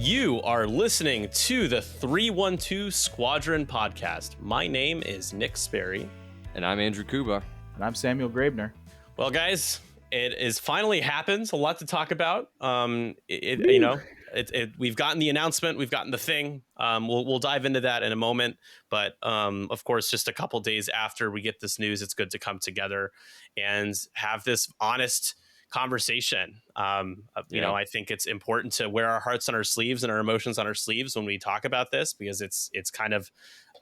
You are listening to the 312 Squadron podcast. My name is Nick Sperry. And I'm Andrew Kouba. And I'm Samuel Graebner. Well, guys, it is finally happened. A lot to talk about. We've gotten the announcement. We've gotten the thing. We'll dive into that in a moment. But of course, just a couple days after we get this news, it's good to come together and have this honest conversation. I think it's important to wear our hearts on our sleeves and our emotions on our sleeves when we talk about this, because it's kind of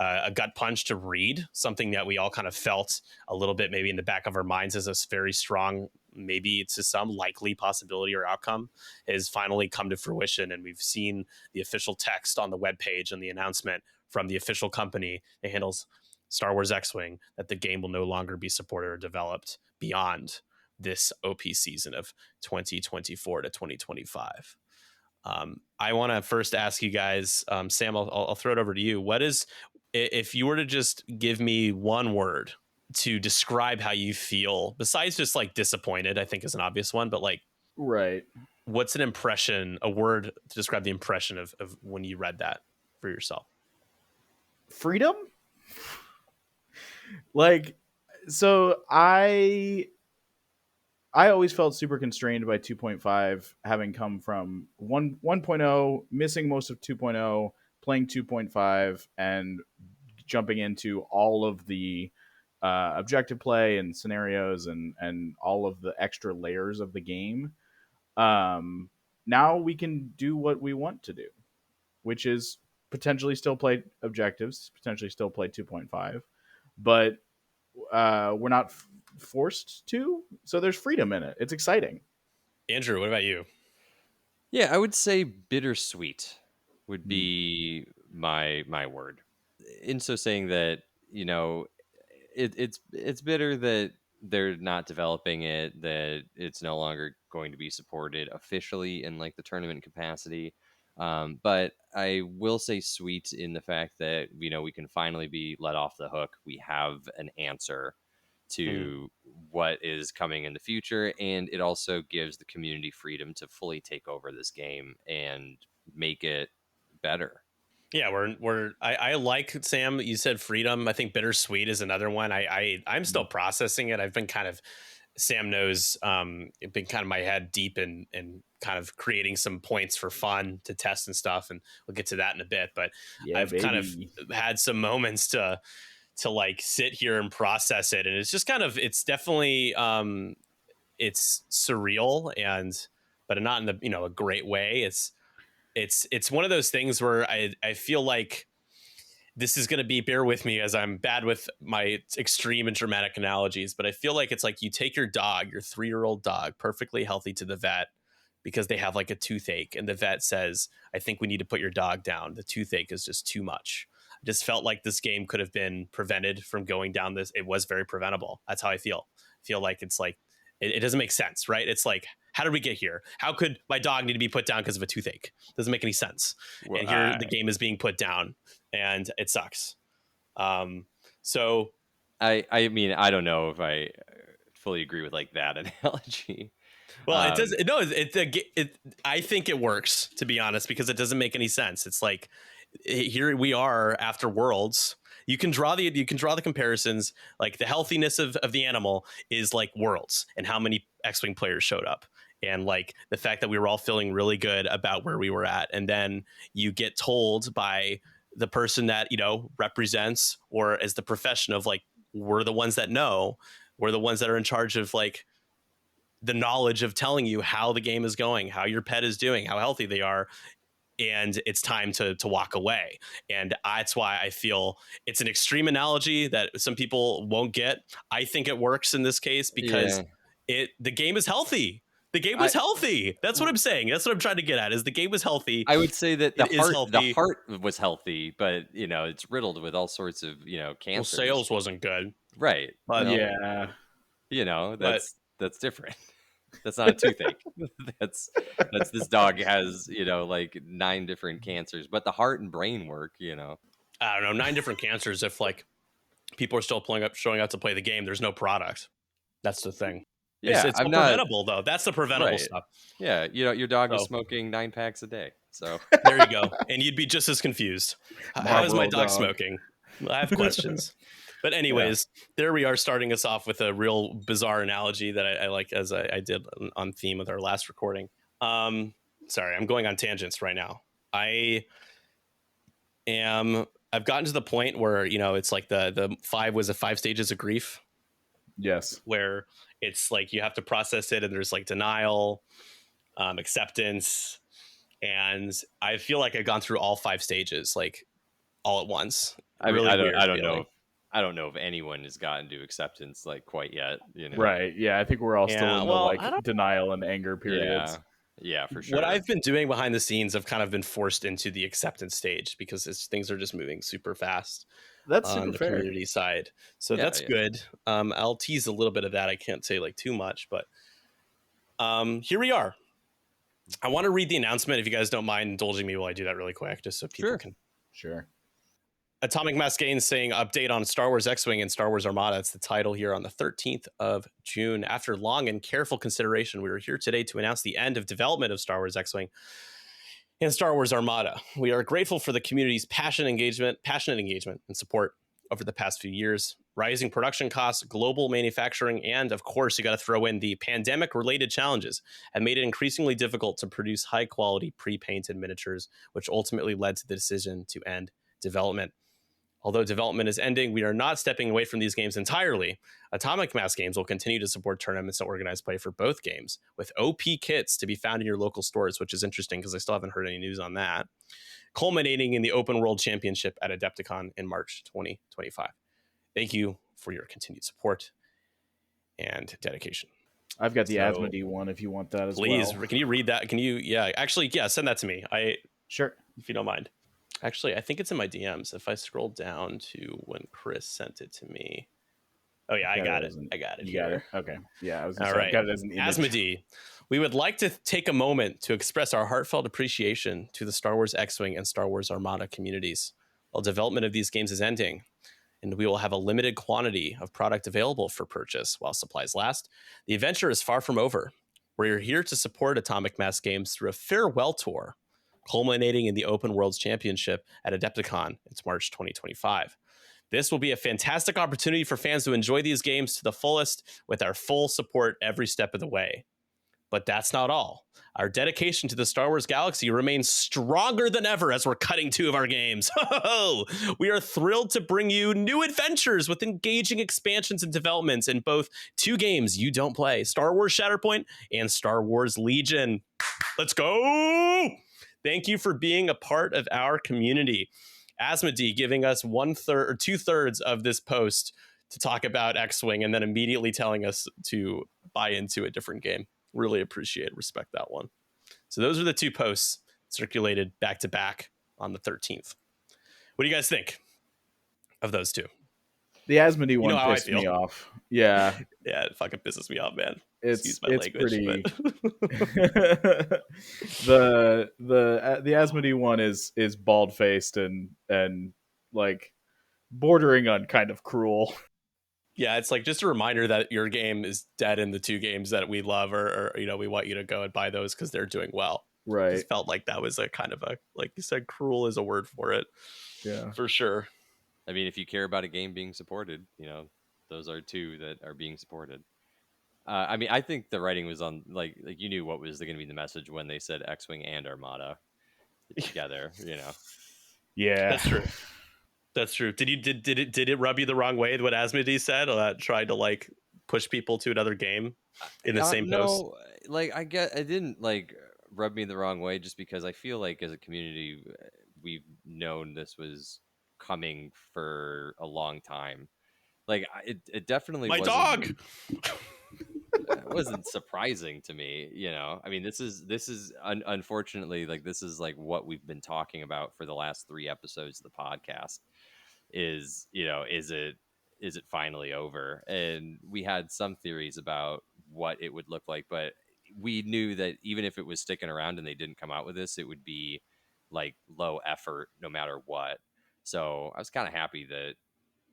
a gut punch to read something that we all kind of felt a little bit maybe in the back of our minds as a very strong, maybe to some likely possibility or outcome has finally come to fruition. And we've seen the official text on the webpage and the announcement from the official company that handles Star Wars X-Wing that the game will no longer be supported or developed beyond this OP season of 2024 to 2025. I want to first ask you guys, Sam, I'll throw it over to you. If you were to just give me one word to describe how you feel, besides just like disappointed, I think is an obvious one, but like, right. What's an impression, a word to describe the impression of when you read that for yourself? Freedom? I always felt super constrained by 2.5, having come from 1.0, missing most of 2.0, playing 2.5, and jumping into all of the objective play and scenarios and all of the extra layers of the game. Now we can do what we want to do, which is potentially still play objectives, potentially still play 2.5, but we're not forced to, so there's freedom in it. It's exciting. Andrew, what about you? Yeah, I would say bittersweet would be my word. In so saying that, it's bitter that they're not developing it, that it's no longer going to be supported officially in like the tournament capacity. But I will say sweet in the fact that, we can finally be let off the hook. We have an answer to what is coming in the future, and it also gives the community freedom to fully take over this game and make it better. Yeah, I like, Sam, you said freedom. I think bittersweet is another one. I'm still processing it. I've been kind of, Sam knows, it's been kind of my head deep in kind of creating some points for fun to test and stuff, and we'll get to that in a bit. But yeah, I've kind of had some moments to like sit here and process it, and it's just kind of, it's definitely it's surreal, but not in the a great way. It's one of those things where I feel like this is going to be, bear with me as I'm bad with my extreme and dramatic analogies, but I feel like it's like you take your dog, your 3-year-old dog, perfectly healthy, to the vet because they have like a toothache, and the vet says, I think we need to put your dog down. The toothache is just too much. I just felt like this game could have been prevented from going down this. It was very preventable. That's how I feel. Like it's like, it doesn't make sense, right? It's like, how did we get here? How could my dog need to be put down because of a toothache? Doesn't make any sense. Well, and here the game is being put down, and it sucks. So I mean, I don't know if I fully agree with like that analogy. Well, it does. No, I think it works, to be honest, because it doesn't make any sense. It's like, here we are after Worlds. You can draw the comparisons. Like the healthiness of the animal is like Worlds and how many X-Wing players showed up, and like the fact that we were all feeling really good about where we were at. And then you get told by the person that, represents, or as the profession of like, we're the ones that know, we're the ones that are in charge of like the knowledge of telling you how the game is going, how your pet is doing, how healthy they are. And it's time to walk away. And that's why I feel it's an extreme analogy that some people won't get. I think it works in this case because the game is healthy. The game was healthy. That's what I'm saying. That's what I'm trying to get at, is the game was healthy. I would say that the heart was healthy, but it's riddled with all sorts of, cancers. Well, sales wasn't good. Right. But that's different. That's not a toothache. that's this dog has, like 9 different cancers, but the heart and brain work, I don't know, 9 different cancers. If like people are still showing up to play the game, there's no product. That's the thing. Yeah, It's I'm all not preventable though. That's the preventable right. stuff. Yeah, your dog is So smoking 9 packs a day. So there you go. And you'd be just as confused. How is my Marlboro dog dog. smoking? I have questions. But Yeah. anyways, there we are, starting us off with a real bizarre analogy that I like, as I did on theme with our last recording. Sorry, I'm going on tangents right now. I've gotten to the point where, it's like the 5 stages of grief, Yes. where it's like you have to process it, and there's like denial, acceptance, and I feel like I've gone through all 5 stages like all at once. I mean, Really I weird don't know feeling. if anyone has gotten to acceptance like quite yet. Right. Yeah. I think we're all still Yeah, in the well, like I don't. denial and anger periods. Yeah, for What sure. I've been doing behind the scenes, I've kind of been forced into the acceptance stage because things are just moving super fast That's on super the fair. community side. So Yeah, that's good. I'll tease a little bit of that. I can't say like too much, but here we are. I want to read the announcement if you guys don't mind indulging me while I do that really quick, just so people Sure. can. Sure. Atomic Mass Games saying update on Star Wars X-Wing and Star Wars Armada. It's the title here on the 13th of June. After long and careful consideration, we are here today to announce the end of development of Star Wars X-Wing and Star Wars Armada. We are grateful for the community's passionate engagement, and support over the past few years. Rising production costs, global manufacturing, and of course, you got to throw in the pandemic-related challenges have made it increasingly difficult to produce high-quality pre-painted miniatures, which ultimately led to the decision to end development. Although development is ending, we are not stepping away from these games entirely. Atomic Mass Games will continue to support tournaments and organize play for both games, with OP kits to be found in your local stores, which is interesting because I still haven't heard any news on that, culminating in the Open World Championship at Adepticon in March 2025. Thank you for your continued support and dedication. I've got the So, Asmodee one if you want that as please, well. can you read that? Can you? Yeah, actually, yeah, send that to me. Sure. If you don't mind. Actually, I think it's in my DMs. If I scroll down to when Chris sent it to me. Oh yeah, I got it. I got it You here. got it? Okay. Yeah, I was gonna All say I've right. got it as an image. Asmodee, we would like to take a moment to express our heartfelt appreciation to the Star Wars X-Wing and Star Wars Armada communities. While development of these games is ending, and we will have a limited quantity of product available for purchase while supplies last, the adventure is far from over. We're here to support Atomic Mass Games through a farewell tour, culminating in the Open Worlds Championship at Adepticon. It's March 2025. This will be a fantastic opportunity for fans to enjoy these games to the fullest with our full support every step of the way. But that's not all. Our dedication to the Star Wars galaxy remains stronger than ever as we're cutting 2 of our games. We are thrilled to bring you new adventures with engaging expansions and developments in both 2 games you don't play, Star Wars Shatterpoint and Star Wars Legion. Let's go! Thank you for being a part of our community. Asmodee giving us 1/3 or 2/3 of this post to talk about X-Wing and then immediately telling us to buy into a different game. Really appreciate, respect that one. So those are the 2 posts circulated back to back on the 13th. What do you guys think of those 2? The Asmodee one how I pissed me feel. off. Yeah, Yeah, it fucking pisses me off, man. it's Excuse my language, pretty. but The Asmodee one is bald faced and like bordering on kind of cruel. yeah, it's like just a reminder that your game is dead in the 2 games that we love, or we want you to go and buy those because they're doing well. Right. Just felt like that was a kind of a, like you said, cruel is a word for it. Yeah. For sure. I mean, if you care about a game being supported, those are 2 that are being supported. I mean, I think the writing was on like you knew what was going to be the message when they said X-Wing and Armada together. Yeah. That's true. That's true. Did it rub you the wrong way what Asmodee said, or that tried to like push people to another game in the same post? No, like it didn't like rub me the wrong way, just because I feel like as a community we've known this was coming for a long time. Like it definitely My wasn't. dog. It wasn't surprising to me. I mean, this is unfortunately, like, this is like what we've been talking about for the last 3 episodes of the podcast is, is it finally over? And we had some theories about what it would look like, but we knew that even if it was sticking around and they didn't come out with this, it would be like low effort no matter what. So I was kind of happy that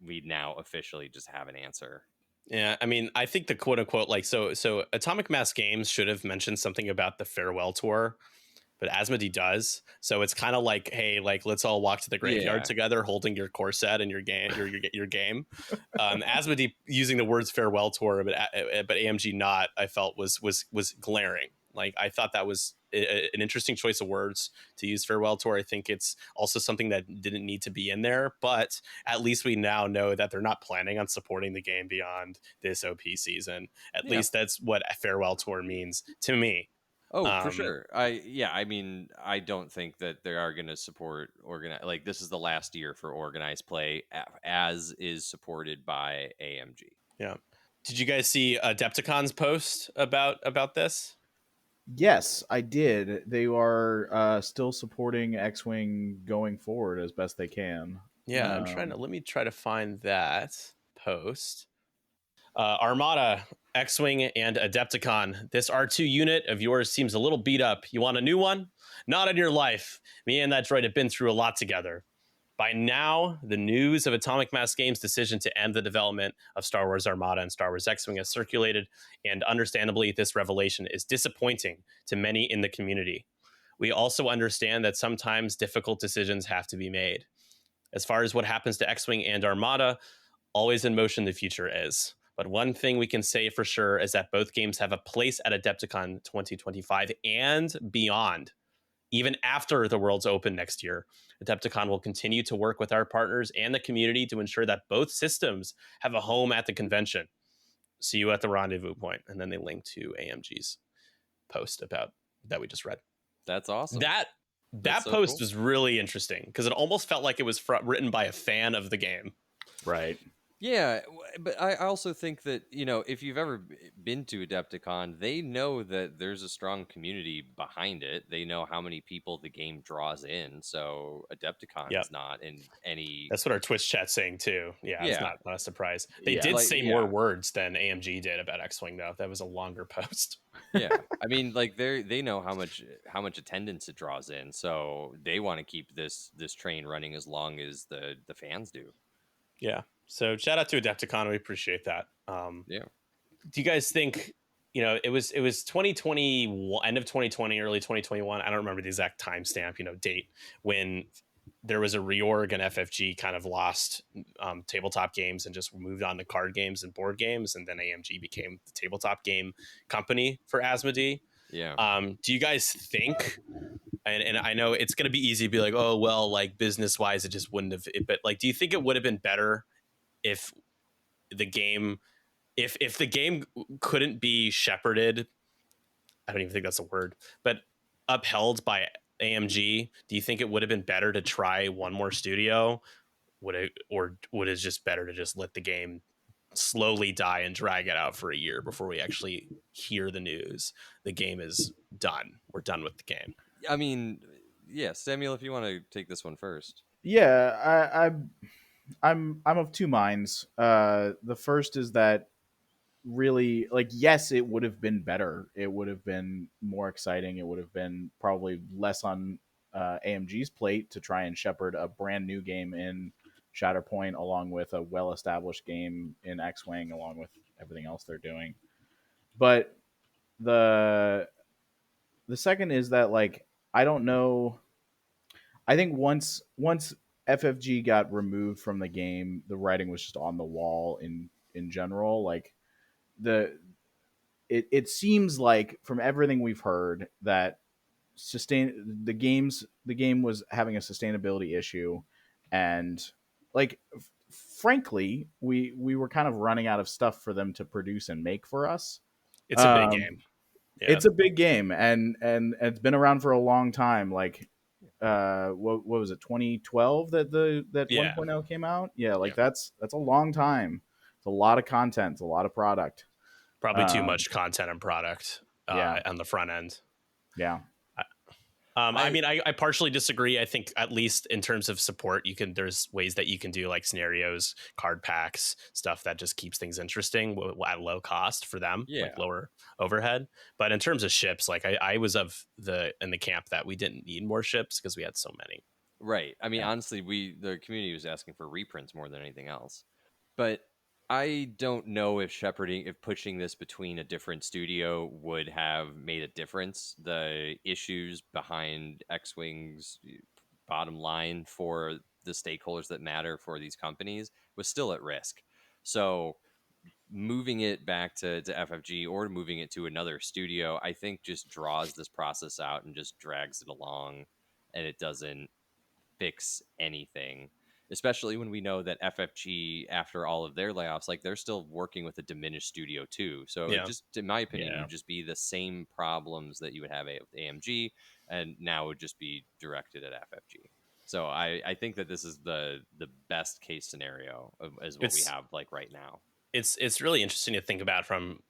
we now officially just have an answer. Yeah, I mean, I think the quote unquote like so Atomic Mass Games should have mentioned something about the farewell tour, but Asmodee does. So it's kind of like, hey, like let's all walk to the graveyard Yeah. together, holding your core set and your game, your game. Asmodee using the words farewell tour, but AMG not, I felt was glaring. Like I thought that was an interesting choice of words to use farewell tour. I think it's also something that didn't need to be in there, but at least we now know that they're not planning on supporting the game beyond this OP season. At Yeah. least that's what a farewell tour means to me. Oh, for Um, sure. I mean, I don't think that they are going to support organize. Like this is the last year for organized play, as is supported by AMG. yeah. Did you guys see Adepticon's post about this? Yes, I did. They are still supporting X-wing going forward as best they can. Yeah, I'm trying to. Let me try to find that post. Armada, X-wing, and Adepticon. This R2 unit of yours seems a little beat up. You want a new one? Not in your life. Me and that droid have been through a lot together. By now, the news of Atomic Mass Games' decision to end the development of Star Wars Armada and Star Wars X-Wing has circulated, and understandably, this revelation is disappointing to many in the community. We also understand that sometimes difficult decisions have to be made. As far as what happens to X-Wing and Armada, always in motion the future is. But one thing we can say for sure is that both games have a place at Adepticon 2025 and beyond. Even after the world's open next year, Adepticon will continue to work with our partners and the community to ensure that both systems have a home at the convention. See you at the rendezvous point. And then they link to AMG's post about that we just read. That's awesome. That That's so post cool. was really interesting because it almost felt like it was written by a fan of the game. Right. Yeah, but I also think that, if you've ever been to Adepticon, they know that there's a strong community behind it. They know how many people the game draws in. So Adepticon Yep. is not in any. That's what our Twitch chat's saying too. Yeah, it's Yeah. not a surprise. They Yeah. did Like, say yeah. more words than AMG did about X-Wing though. That was a longer post. Yeah, I mean, like they know how much attendance it draws in, so they want to keep this train running as long as the fans do. Yeah. So shout out to Adepticon. We appreciate that. Yeah. Do you guys think, it was 2020, end of 2020, early 2021. I don't remember the exact timestamp, date when there was a reorg and FFG kind of lost tabletop games and just moved on to card games and board games. And then AMG became the tabletop game company for Asmodee. Yeah. Do you guys think, and I know it's going to be easy to be like, oh, well, like business wise, it just wouldn't have, but like, do you think it would have been better if the game, if the game couldn't be shepherded, I don't even think that's a word, but upheld by AMG, do you think it would have been better to try one more studio? Would it just better to just let the game slowly die and drag it out for a year before we actually hear the news? The game is done. We're done with the game. I mean, yeah, Samuel, if you want to take this one first. Yeah, I'm of two minds. The first is that really, like, yes, it would have been better. It would have been more exciting. It would have been probably less on AMG's plate to try and shepherd a brand new game in Shatterpoint along with a well-established game in X-Wing along with everything else they're doing. But the second is that, like, I don't know. I think once FFG got removed from the game, the writing was just on the wall in general. Like the it seems like from everything we've heard that the game was having a sustainability issue, and like frankly, we were kind of running out of stuff for them to produce and make for us. It's a big game. Yeah. It's a big game, and it's been around for a long time. Like, what was it, 2012 that Yeah. 1.0 came out? Yeah, like Yeah. that's a long time. It's a lot of content. It's a lot of product. Probably too much content and product on the front end. Yeah. I mean, I partially disagree. I think at least in terms of support, there's ways that you can do like scenarios, card packs, stuff that just keeps things interesting at low cost for them, like lower overhead. But in terms of ships, like I was in the camp that we didn't need more ships because we had so many. Right. I mean, honestly, the community was asking for reprints more than anything else. But I don't know if pushing this between a different studio would have made a difference. The issues behind X-Wing's bottom line for the stakeholders that matter for these companies was still at risk. So moving it back to FFG or moving it to another studio, I think just draws this process out and just drags it along, and it doesn't fix anything, especially when we know that FFG, after all of their layoffs, like they're still working with a diminished studio too. So it Yeah. just, in my opinion, Yeah. would just be the same problems that you would have with AMG, and now would just be directed at FFG. So I think that this is the best case scenario is what we It's have like right now. it's really interesting to think about from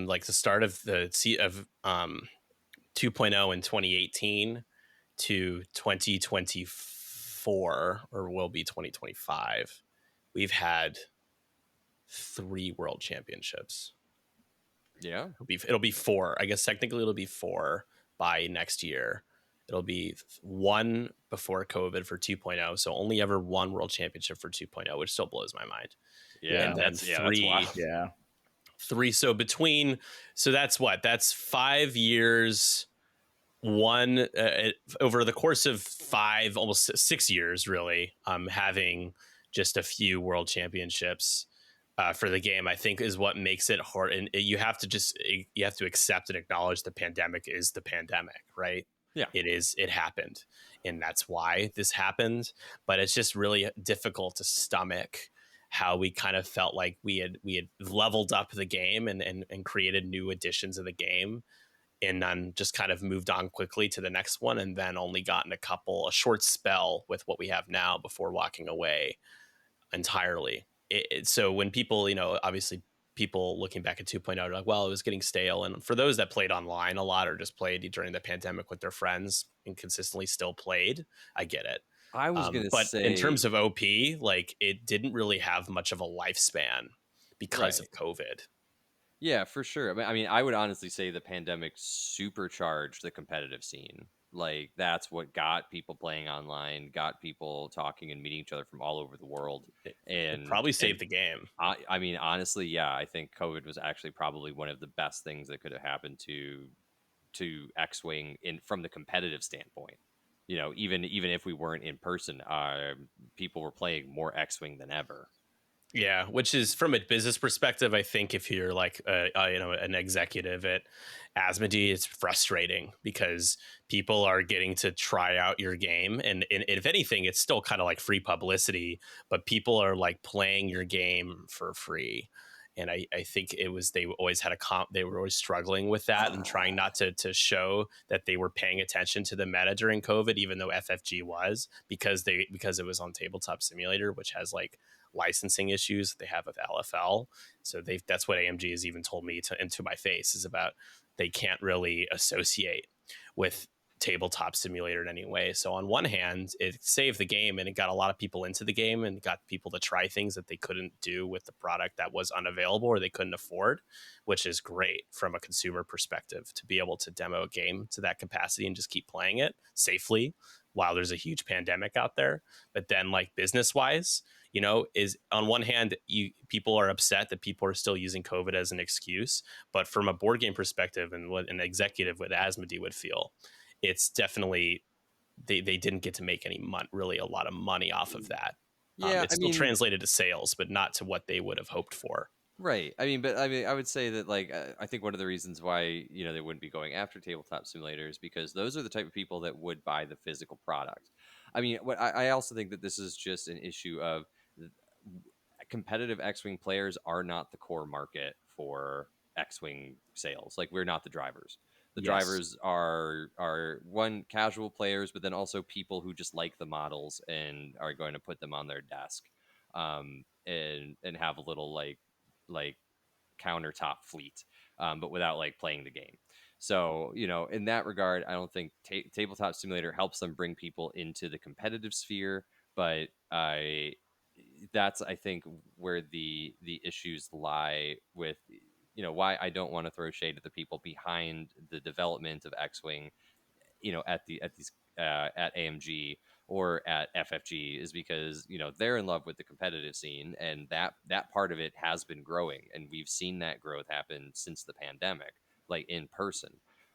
like the start of the 2.0 in 2018 to 2024, or will be 2025. We've had 3 world championships. Yeah. It'll be 4. I guess technically it'll be 4 by next year. It'll be 1 before COVID for 2.0, so only ever 1 world championship for 2.0, which still blows my mind. Yeah. And then That's 3 wild. Yeah. 3 so between, so that's 5 years, one over the course of 5, almost 6 years really, having just a few world championships for the game, I think is what makes it hard. And you have to accept and acknowledge the pandemic is the pandemic, right? Yeah. It happened, and that's why this happened. But it's just really difficult to stomach how we kind of felt like we had leveled up the game and created new additions of the game, and then just kind of moved on quickly to the next one, and then only gotten a short spell with what we have now before walking away entirely. So when people, obviously people looking back at 2.0 are like, well, it was getting stale. And for those that played online a lot or just played during the pandemic with their friends and consistently still played, I get it. I was gonna But in say, terms of OP, like it didn't really have much of a lifespan because right. of COVID. Yeah, for sure. I mean, I would honestly say the pandemic supercharged the competitive scene. Like that's what got people playing online, got people talking and meeting each other from all over the world. It And probably saved the game. I mean, honestly, yeah, I think COVID was actually probably one of the best things that could have happened to X-Wing in from the competitive standpoint. Even if we weren't in person, people were playing more X-Wing than ever. Yeah, which is from a business perspective, I think if you're like an executive at Asmodee, it's frustrating because people are getting to try out your game, and if anything, it's still kind of like free publicity, but people are like playing your game for free. And I think they always had they were always struggling with that and trying not to show that they were paying attention to the meta during COVID, even though FFG was, because it was on Tabletop Simulator, which has like licensing issues that they have with LFL. So that's what AMG has even told me into my face, is about they can't really associate with Tabletop Simulator in any way. So on one hand, it saved the game and it got a lot of people into the game and got people to try things that they couldn't do with the product that was unavailable or they couldn't afford, which is great from a consumer perspective to be able to demo a game to that capacity and just keep playing it safely while there's a huge pandemic out there. But then like business wise, is on one hand, people are upset that people are still using COVID as an excuse, but from a board game perspective and what an executive with Asmodee would feel, it's definitely they didn't get to make really a lot of money off of that. Yeah, It's I still mean, translated to sales, but not to what they would have hoped for. right. I would say that like I think one of the reasons why they wouldn't be going after tabletop simulators because those are the type of people that would buy the physical product. I mean, what I also think that this is just an issue of th- competitive X-wing players are not the core market for X-wing sales. Like we're not the drivers. The Yes. drivers are one casual players, but then also people who just like the models and are going to put them on their desk, and have a little like countertop fleet, but without like playing the game. So, in that regard, I don't think Tabletop Simulator helps them bring people into the competitive sphere, but that's I think where the issues lie with why I don't want to throw shade at the people behind the development of X-wing, at these at AMG or at FFG is because they're in love with the competitive scene, and that part of it has been growing, and we've seen that growth happen since the pandemic, like in person.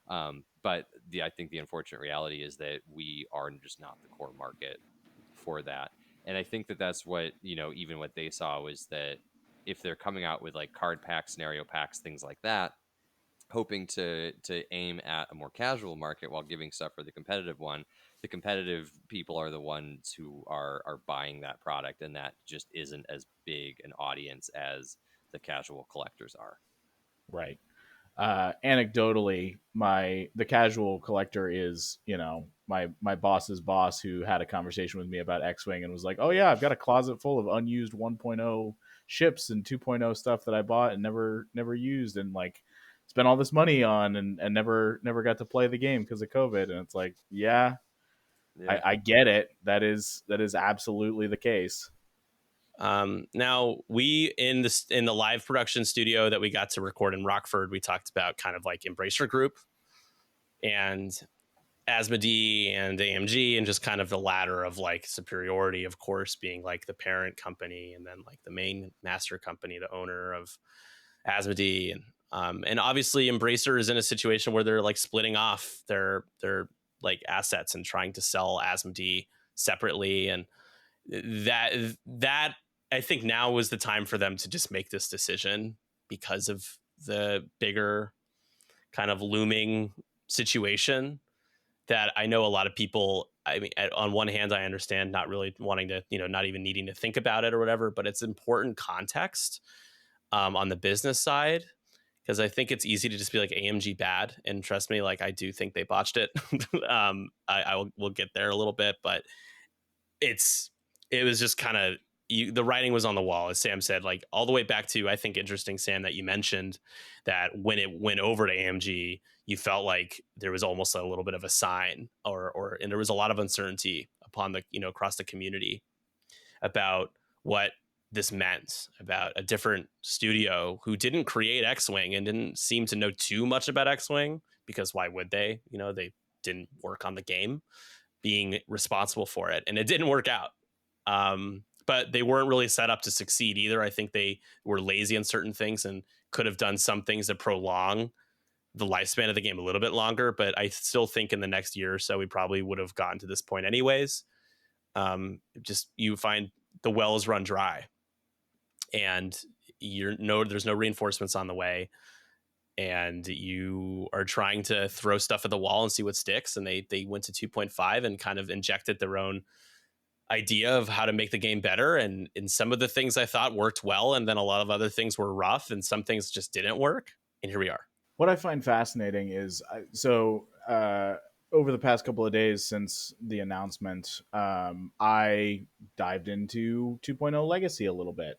But I think the unfortunate reality is that we are just not the core market for that. And I think that that's what, even what they saw was that if they're coming out with like card packs, scenario packs, things like that, hoping to aim at a more casual market while giving stuff for the competitive one, the competitive people are the ones who are buying that product, and that just isn't as big an audience as the casual collectors are. Right. Anecdotally, the casual collector is, my boss's boss, who had a conversation with me about X-Wing and was like, "Oh yeah, I've got a closet full of unused 1.0 ships and 2.0 stuff that I bought and never used, and like spent all this money on and never got to play the game because of COVID." And it's like, yeah, Yeah. I get it. That is absolutely the case. Now we in the live production studio that we got to record in Rockford, we talked about kind of like Embracer Group and Asmodee and AMG, and just kind of the ladder of like superiority, of course, being like the parent company and then like the main master company, the owner of Asmodee, and obviously Embracer is in a situation where they're like splitting off their like assets and trying to sell Asmodee separately, and that I think now was the time for them to just make this decision because of the bigger kind of looming situation that I know a lot of people. I mean, on one hand, I understand not really wanting to, not even needing to think about it or whatever, but it's important context on the business side, because I think it's easy to just be like AMG bad, and trust me, like I do think they botched it. We'll get there a little bit, but it was just kind of the writing was on the wall, as Sam said, like all the way back to, I think, interesting, Sam, that you mentioned that when it went over to AMG, you felt like there was almost a little bit of a sign, and there was a lot of uncertainty upon the, across the community about what this meant about a different studio who didn't create X-Wing and didn't seem to know too much about X-Wing, because why would they? They didn't work on the game, being responsible for it, and it didn't work out. But they weren't really set up to succeed either. I think they were lazy on certain things and could have done some things to prolong the lifespan of the game a little bit longer. But I still think in the next year or so, we probably would have gotten to this point anyways. Just you find the wells run dry, and there's no reinforcements on the way, and you are trying to throw stuff at the wall and see what sticks. And they went to 2.5 and kind of injected their own idea of how to make the game better, and some of the things I thought worked well, and then a lot of other things were rough, and some things just didn't work, and here we are. What I find fascinating is over the past couple of days since the announcement, I dived into 2.0 Legacy a little bit,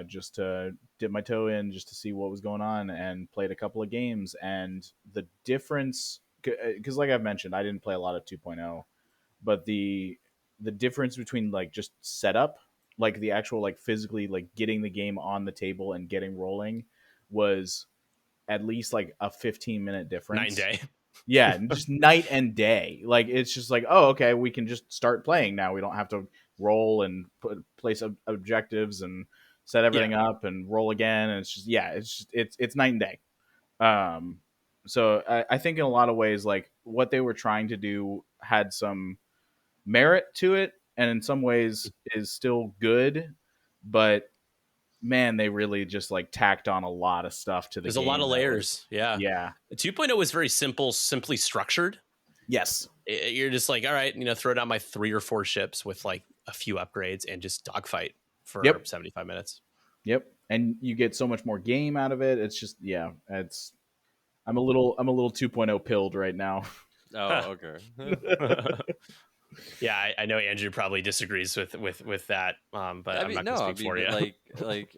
just to dip my toe in, just to see what was going on, and played a couple of games. And the difference, because like I've mentioned, I didn't play a lot of 2.0, but the difference between like just setup, like the actual like physically like getting the game on the table and getting rolling, was at least like a 15-minute difference. Night and day. Yeah, just night and day. Like it's just like, oh, okay, we can just start playing now. We don't have to roll and place objectives and set everything up and roll again. And it's just, yeah, it's night and day. So I think in a lot of ways, like what they were trying to do had some merit to it, and in some ways is still good, but man, they really just like tacked on a lot of stuff to the There's game. a lot of layers. Yeah. 2.0 was very simply structured. Yes. You're just like, all right, throw down my 3 or 4 ships with like a few upgrades and just dogfight for 75 minutes. Yep. And you get so much more game out of it. It's just, yeah, I'm a little 2.0 pilled right now. Oh, okay. Yeah, I know Andrew probably disagrees with that, but I'm not going to speak for you.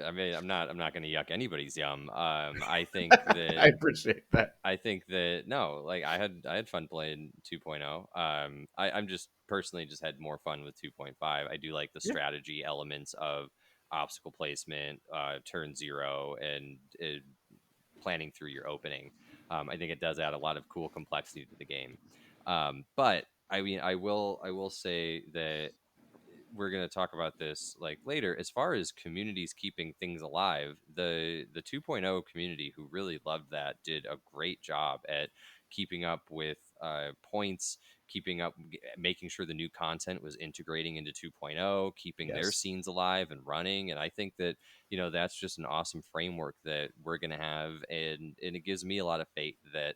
I'm not going to yuck anybody's yum. I think that I appreciate that. I think that no, like I had fun playing 2.0. I'm just personally just had more fun with 2.5. I do like the strategy elements of obstacle placement, turn 0, and planning through your opening. I think it does add a lot of cool complexity to the game. But I mean, I will say that we're going to talk about this like later. As far as communities keeping things alive, the 2.0 community, who really loved that, did a great job at keeping up with points, keeping up, making sure the new content was integrating into 2.0, keeping their Yes. scenes alive and running. And I think that, that's just an awesome framework that we're going to have, and it gives me a lot of faith that,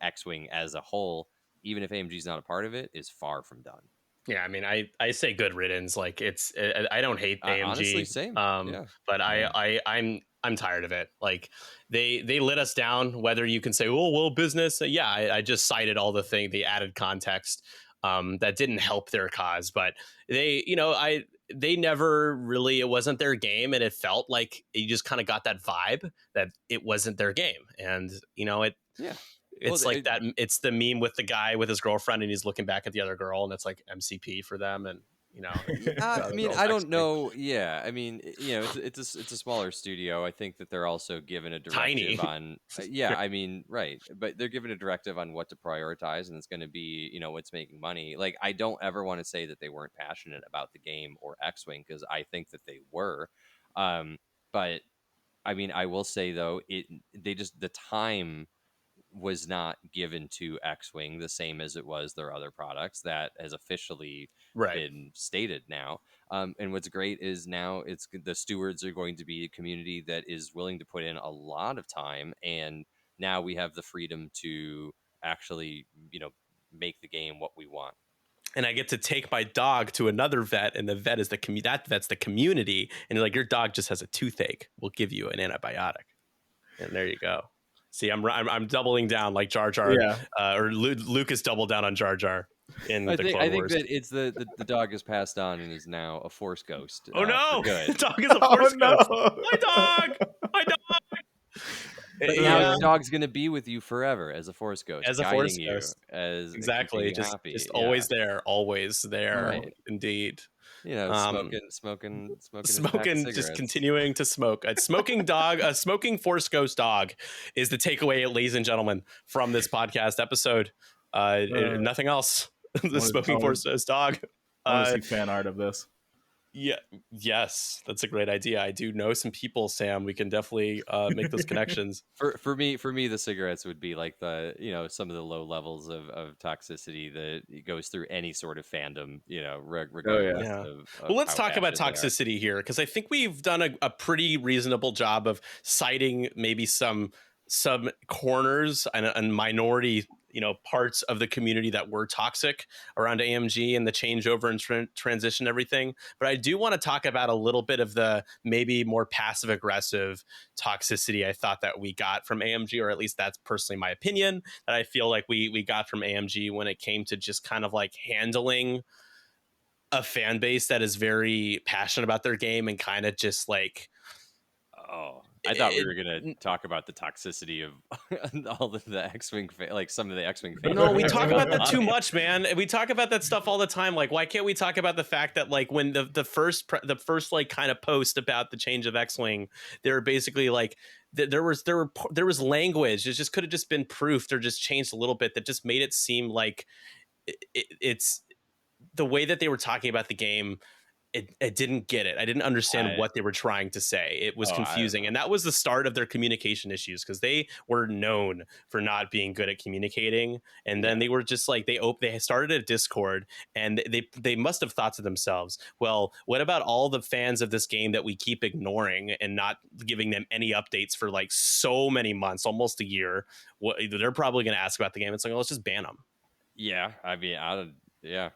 X-Wing as a whole, even if AMG's not a part of it, is far from done. Yeah, I mean, I say good riddance. Like I don't hate Honestly, AMG, same. Yeah. but Yeah. I'm tired of it. Like they let us down. Whether you can say, oh well, business. Yeah, I just cited all the added context that didn't help their cause, but they never really, it wasn't their game, and it felt like you just kind of got that vibe that it wasn't their game, and Yeah. Well, it's like that. It's the meme with the guy with his girlfriend, and he's looking back at the other girl, and it's like MCP for them, and I the other mean, girl's I don't X-Wing. know. Yeah, I mean, it's a smaller studio. I think that they're also given a directive Tiny. on. Yeah, I mean, right, but they're given a directive on what to prioritize, and it's going to be, what's making money. Like, I don't ever want to say that they weren't passionate about the game or X-Wing, because I think that they were. But I mean, I will say though, the time was not given to X-Wing the same as it was their other products. That has officially Right. been stated now. And what's great is now the stewards are going to be a community that is willing to put in a lot of time, and now we have the freedom to actually, make the game what we want. And I get to take my dog to another vet, and the vet is that vet's the community, and you're like, your dog just has a toothache. We'll give you an antibiotic, and there you go. See, I'm doubling down like Jar Jar, Yeah. or Lucas doubled down on Jar Jar in the Clone I think Wars. that it's the dog has passed on and is now a Force ghost. Oh no, for good. the dog is a Force ghost. My dog, my dog. But now your dog's gonna be with you forever as a Force ghost, as a guiding Force you, ghost. as Exactly, keeping you happy. just Yeah. always there, Right. indeed. Smoking his pack of Smoking, just cigarettes. continuing to smoke. A smoking dog, a smoking Force ghost dog, is the takeaway, ladies and gentlemen, from this podcast episode. Nothing else. The smoking Force ghost dog. I want to see fan art of this. Yeah, yes, that's a great idea. I do know some people, Sam. We can definitely make those connections. For me, the cigarettes would be like the some of the low levels of toxicity that goes through any sort of fandom, regardless Yeah. of Well, let's how talk about passionate they are. toxicity here, because I think we've done a pretty reasonable job of citing maybe some corners and minority parts of the community that were toxic around AMG and the changeover and transition, everything. But I do want to talk about a little bit of the maybe more passive aggressive toxicity I thought that we got from AMG, or at least that's personally my opinion, that I feel like we got from AMG when it came to just kind of like handling a fan base that is very passionate about their game and kind of just like, Oh, I thought we were gonna talk about the toxicity of all of the X-Wing, like some of the X-Wing fans. no, we talk about that too much, man. We talk about that stuff all the time. Like, why can't we talk about the fact that like when the first like kind of post about the change of X-Wing, they were basically like there was language. It just could have just been proofed or just changed a little bit that just made it seem like it's the way that they were talking about the game. It didn't get it. I didn't understand what they were trying to say. It was confusing. And that was the start of their communication issues, because they were known for not being good at communicating. And then they were just like, they started a Discord, and they must have thought to themselves, well, what about all the fans of this game that we keep ignoring and not giving them any updates for like so many months, almost a year? They're probably going to ask about the game. It's like, well, let's just ban them. Yeah. I mean, I don't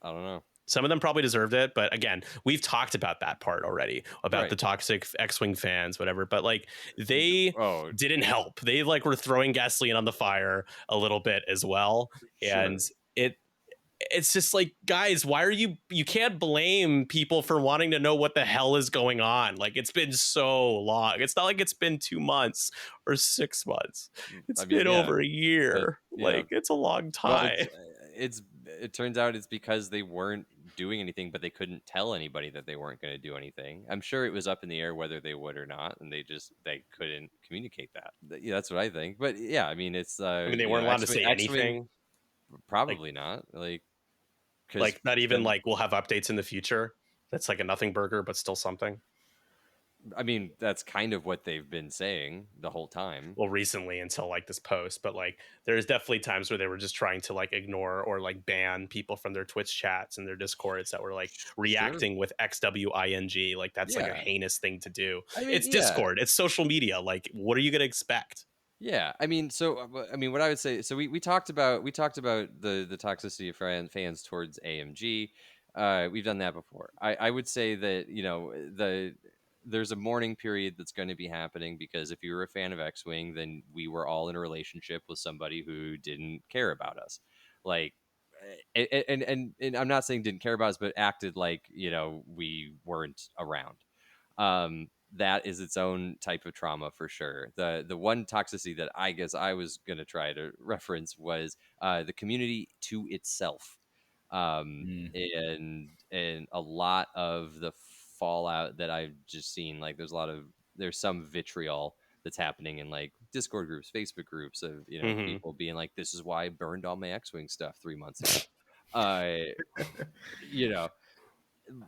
know. Some of them probably deserved it, but again, we've talked about that part already, about the toxic X-Wing fans, whatever. But like, they didn't help. They like were throwing gasoline on the fire a little bit as well, and it's just like, guys, why are you can't blame people for wanting to know what the hell is going on. Like, it's been so long. It's not like it's been 2 months or 6 months. It's been over a year. Like, it's a long time. Well, it turns out it's because they weren't doing anything, but they couldn't tell anybody that they weren't going to do anything. I'm sure it was up in the air whether they would or not, and they couldn't communicate that. Yeah, that's what I think. But yeah, I mean, it's I mean, they weren't allowed to say anything. Probably not. Like, Like not even like we'll have updates in the future. That's like a nothing burger, but still something. I mean, that's kind of what they've been saying the whole time. Well, recently until like this post, but like there's definitely times where they were just trying to like ignore or like ban people from their Twitch chats and their Discords that were like reacting with XWING. Like that's like a Yeah. heinous thing to do. I mean, It's yeah. Discord, it's social media. Like, what are you gonna expect? Yeah, I mean, what I would say, so we talked about the toxicity of fans towards AMG. We've done that before. I would say that there's a mourning period that's going to be happening, because if you were a fan of X-Wing, then we were all in a relationship with somebody who didn't care about us, like. And I'm not saying didn't care about us, but acted like we weren't around. That is its own type of trauma for sure. The one toxicity that I guess I was going to try to reference was the community to itself, and a lot of the fallout that I've just seen. Like there's some vitriol that's happening in like Discord groups, Facebook groups of people being like, "This is why I burned all my X-Wing stuff 3 months ago." You know,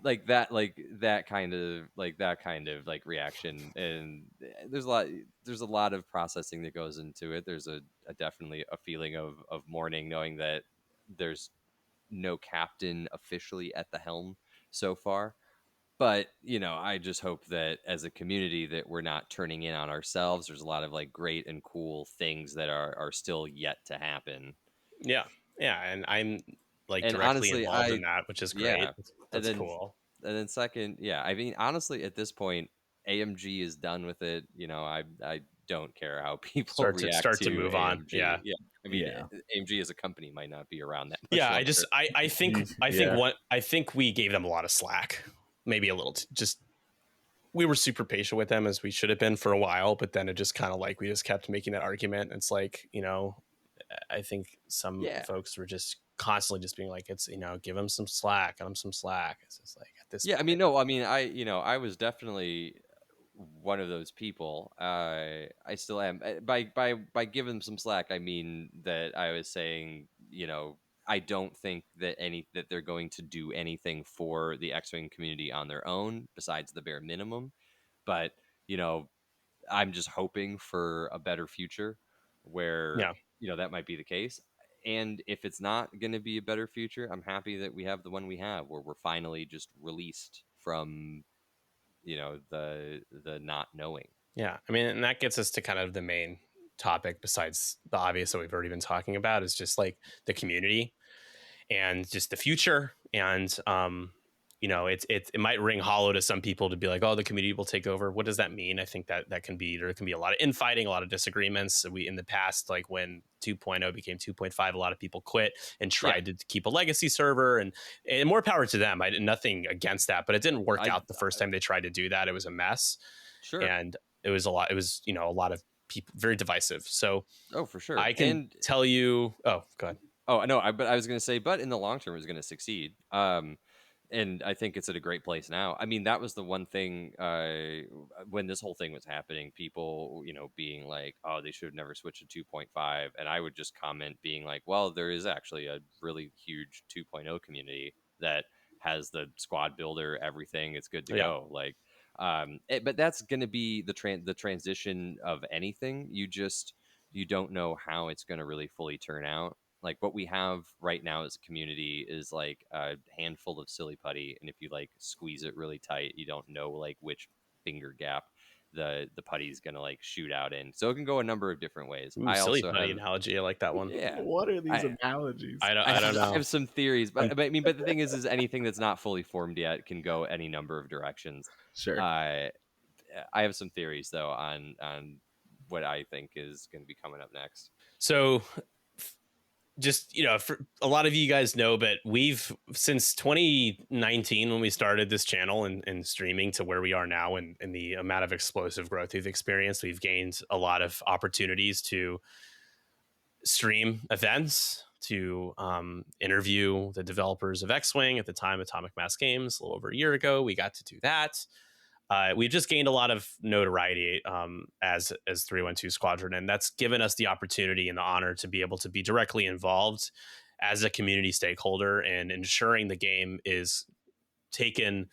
that kind of like reaction, and there's a lot of processing that goes into it. There's a definitely a feeling of mourning, knowing that there's no captain officially at the helm so far. But I just hope that as a community that we're not turning in on ourselves. There's a lot of like great and cool things that are still yet to happen. Yeah, and I'm like And directly honestly, involved in that, which is great. yeah. That's and then cool. And then second, yeah, I mean, honestly, at this point, AMG is done with it. I don't care how people react start to to move on. AMG. Yeah. I mean, Yeah. AMG as a company might not be around that much Yeah, longer. I think Yeah. I think we gave them a lot of slack, maybe a little. Just we were super patient with them as we should have been for a while, but then it just kind of like we just kept making that argument. It's like I think some Yeah. folks were just constantly just being like, it's give them some slack, give them some slack. It's just like at this Yeah, I point. mean, no, I mean, I was definitely one of those people. I still am. By giving them some slack, I mean that I was saying, I don't think that they're going to do anything for the X-Wing community on their own besides the bare minimum. But I'm just hoping for a better future where Yeah. that might be the case. And if it's not going to be a better future, I'm happy that we have the one we have, where we're finally just released from the not knowing. Yeah, I mean, and that gets us to kind of the main topic besides the obvious that we've already been talking about, is just like the community and just the future. And it might ring hollow to some people to be like, oh, the community will take over. What does that mean? I think that there can be a lot of infighting, a lot of disagreements. We in the past, like when 2.0 became 2.5, a lot of people quit and tried to keep a legacy server, and more power to them. I did nothing against that, but it didn't work out the first time they tried to do that. It was a mess. Sure. And it was a lot. It was a lot of people, very divisive. So for sure, I can tell you. Oh, go ahead. Oh no, but I was going to say, but in the long term, it's going to succeed. And I think it's at a great place now. I mean, that was the one thing when this whole thing was happening, people, being like, oh, they should have never switched to 2.5. And I would just comment being like, well, there is actually a really huge 2.0 community that has the squad builder, everything. It's good to go. Like, but that's going to be the transition of anything. You don't know how it's going to really fully turn out. Like what we have right now as a community is like a handful of silly putty, and if you like squeeze it really tight, you don't know like which finger gap the putty is gonna like shoot out in. So it can go a number of different ways. Ooh, silly putty analogy. I like that one. Yeah. What are these analogies? I don't know. I have some theories, but I mean, but the thing is anything that's not fully formed yet can go any number of directions. Sure. I have some theories though on what I think is going to be coming up next. So just for a lot of you guys know, but we've since 2019 when we started this channel and streaming to where we are now, and the amount of explosive growth we've experienced, we've gained a lot of opportunities to stream events, to interview the developers of X-Wing. At the time, Atomic Mass Games, a little over a year ago, we got to do that. We've just gained a lot of notoriety as 312 Squadron, and that's given us the opportunity and the honor to be able to be directly involved as a community stakeholder and ensuring the game is taken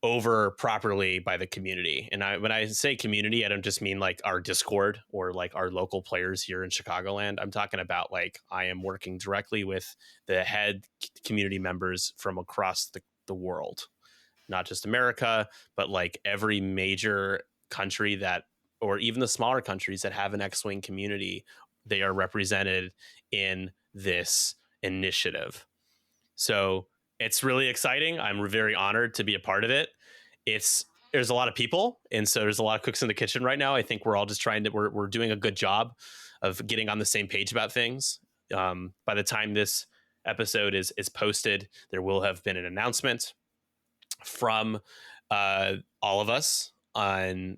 over properly by the community. And when I say community, I don't just mean like our Discord or like our local players here in Chicagoland. I'm talking about like I am working directly with the head community members from across the world, not just America, but like every major country that, or even the smaller countries that have an X-Wing community, they are represented in this initiative. So it's really exciting. I'm very honored to be a part of it. There's a lot of people, and so there's a lot of cooks in the kitchen right now. I think we're all just we're doing a good job of getting on the same page about things. By the time this episode is posted, there will have been an announcement from all of us on,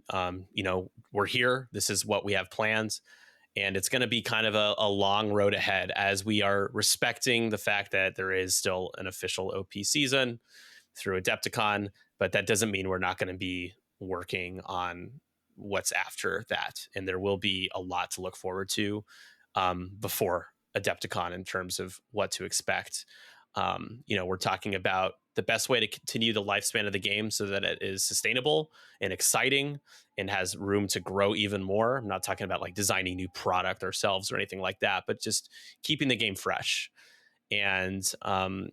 we're here. This is what we have plans. And it's going to be kind of a long road ahead as we are respecting the fact that there is still an official OP season through Adepticon, but that doesn't mean we're not going to be working on what's after that. And there will be a lot to look forward to before Adepticon in terms of what to expect. We're talking about the best way to continue the lifespan of the game so that it is sustainable and exciting and has room to grow even more. I'm not talking about like designing new product ourselves or anything like that, but just keeping the game fresh. And some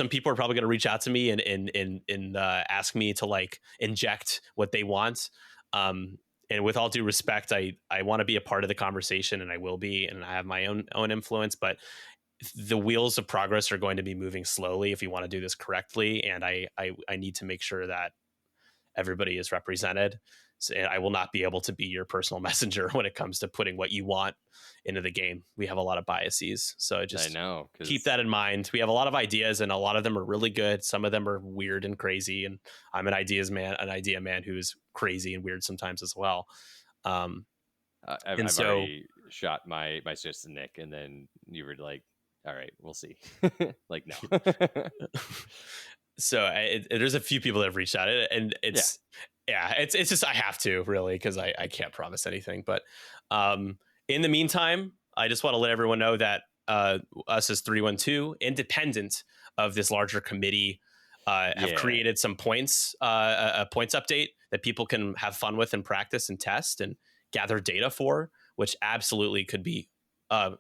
people are probably going to reach out to me and ask me to like inject what they want. And with all due respect, I want to be a part of the conversation, and I will be, and I have my own influence, but the wheels of progress are going to be moving slowly if you want to do this correctly. And I need to make sure that everybody is represented. So I will not be able to be your personal messenger when it comes to putting what you want into the game. We have a lot of biases. So just keep that in mind. We have a lot of ideas, and a lot of them are really good. Some of them are weird and crazy. And I'm an idea man who is crazy and weird sometimes as well. I've already shot my sis to Nick, and then you were like, all right, we'll see. Like, no. So there's a few people that have reached out, and it's just I have to really, because I can't promise anything. But in the meantime, I just want to let everyone know that us as 312, independent of this larger committee, have created some points, a points update that people can have fun with and practice and test and gather data for, which absolutely could be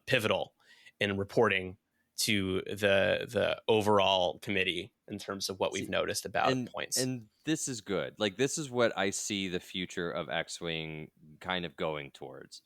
pivotal in reporting to the overall committee in terms of what we've noticed about points. And this is good. Like, this is what I see the future of X-Wing kind of going towards.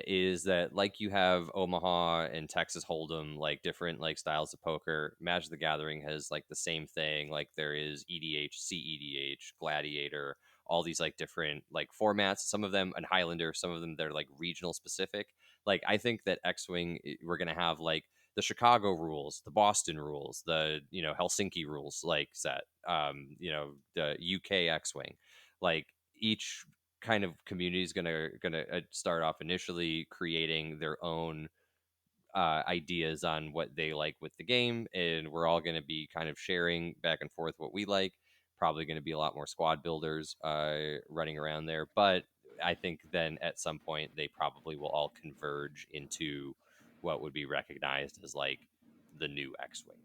Is that like you have Omaha and Texas Hold'em, like different like styles of poker. Magic the Gathering has like the same thing. Like there is EDH, CEDH, Gladiator, all these like different like formats. Some of them, and Highlander, some of them they're like regional specific. Like I think that X-Wing, we're gonna have like the Chicago rules, the Boston rules, the Helsinki rules, like set, the UK X-Wing, like each kind of community is gonna start off initially creating their own ideas on what they like with the game, and we're all going to be kind of sharing back and forth what we like. Probably going to be a lot more squad builders running around there, but I think then at some point they probably will all converge into what would be recognized as like the new X-Wing.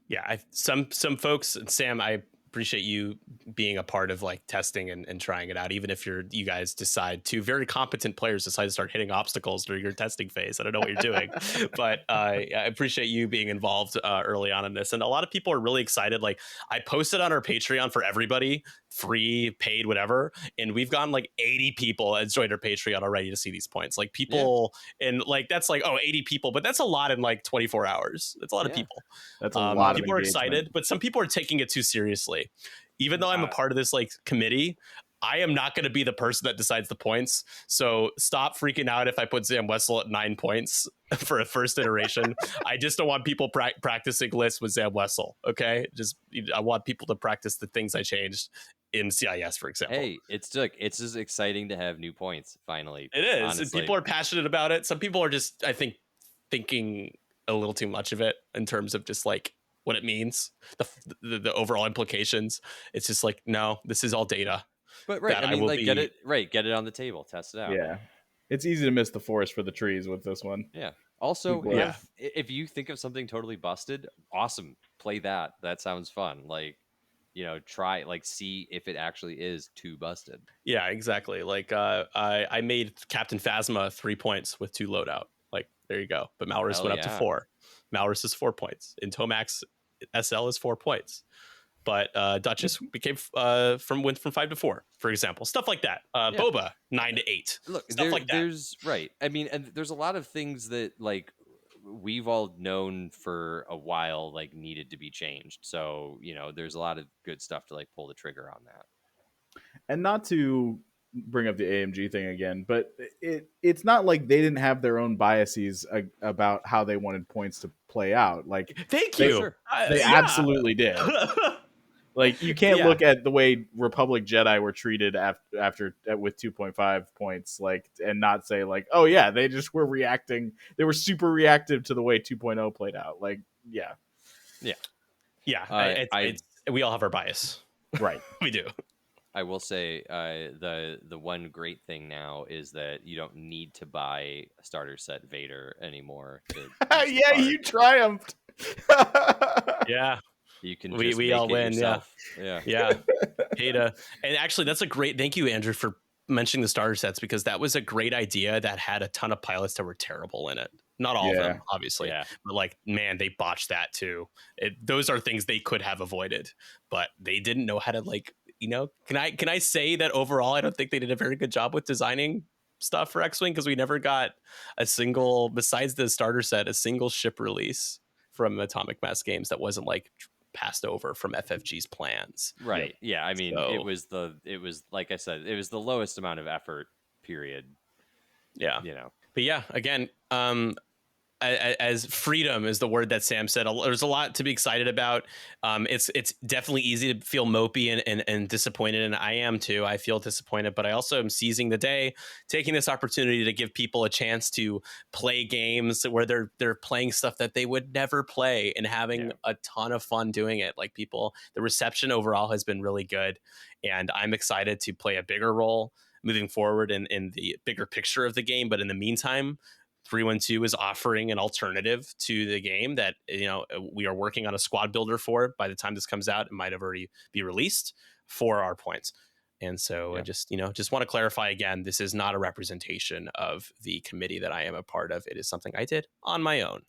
Yeah. Some folks, Sam, I appreciate you being a part of like testing and trying it out, even if you guys decide to, very competent players decide to start hitting obstacles during your testing phase. I don't know what you're doing, but I appreciate you being involved early on in this. And a lot of people are really excited. Like I posted on our Patreon for everybody, free, paid, whatever, and we've gotten like 80 people that joined our Patreon already to see these points. Like people, and like that's like 80 people, but that's a lot in like 24 hours. That's a lot of people. That's a lot. People are excited, but some people are taking it too seriously. Even though I'm a part of this like committee, I am not going to be the person that decides the points. So stop freaking out if I put Sam Wessel at 9 points for a first iteration. I just don't want people practicing lists with Sam Wessel. Okay, I want people to practice the things I changed in CIS, for example. Hey, it's just exciting to have new points. Finally, it is. And people are passionate about it. Some people are just, I think, thinking a little too much of it in terms of just like what it means, the overall implications. It's just like, no, this is all data. But right, I mean, like get it on the table, test it out. Yeah, it's easy to miss the forest for the trees with this one. Yeah, Also, People are- if you think of something totally busted, awesome, play that. That sounds fun. Like, try see if it actually is too busted. Yeah, exactly. Like I made Captain Phasma 3 points with 2 loadout. Like there you go. But Malrus Hell went up to yeah. 4. Malrus is 4 points. And Tomax SL is 4 points. But Duchess became went from 5 to 4, for example. Stuff like that. Yeah. Boba 9 to 8. Look, Stuff like that. there's right. I mean, and there's a lot of things that like we've all known for a while like needed to be changed. So, there's a lot of good stuff to like pull the trigger on that. And not to bring up the AMG thing again, but it's not like they didn't have their own biases about how they wanted points to play out. Like Thank they, you. Sure. they absolutely did. Like you can't look at the way Republic Jedi were treated after with 2.5 points, like, and not say like, oh yeah, they just were reacting. They were super reactive to the way 2.0 played out. Like, yeah, we all have our bias. right. We do. I will say the one great thing now is that you don't need to buy a starter set Vader anymore. Yeah, you triumphed. Yeah. You can We make all it win, yourself. Yeah. Ada. And actually, that's a great. Thank you, Andrew, for mentioning the starter sets, because that was a great idea that had a ton of pilots that were terrible in it. Not all of them, obviously. Yeah. But like, man, they botched that too. Those are things they could have avoided, but they didn't know how to can I say that overall, I don't think they did a very good job with designing stuff for X-Wing, because we never got a single, besides the starter set, a single ship release from Atomic Mass Games that wasn't like passed over from FFG's plans. Right. Yeah. I mean, it was like I said, it was the lowest amount of effort, period. Yeah. But yeah, again, as freedom is the word that Sam said, there's a lot to be excited about. It's definitely easy to feel mopey and disappointed, and I am too. I feel disappointed, but I also am seizing the day, taking this opportunity to give people a chance to play games where they're playing stuff that they would never play and having a ton of fun doing it. Like the reception overall has been really good, and I'm excited to play a bigger role moving forward in the bigger picture of the game. But in the meantime, 312 is offering an alternative to the game that we are working on a squad builder for. By the time this comes out, it might have already be released for our points. And so I just want to clarify again, this is not a representation of the committee that I am a part of. It is something I did on my own.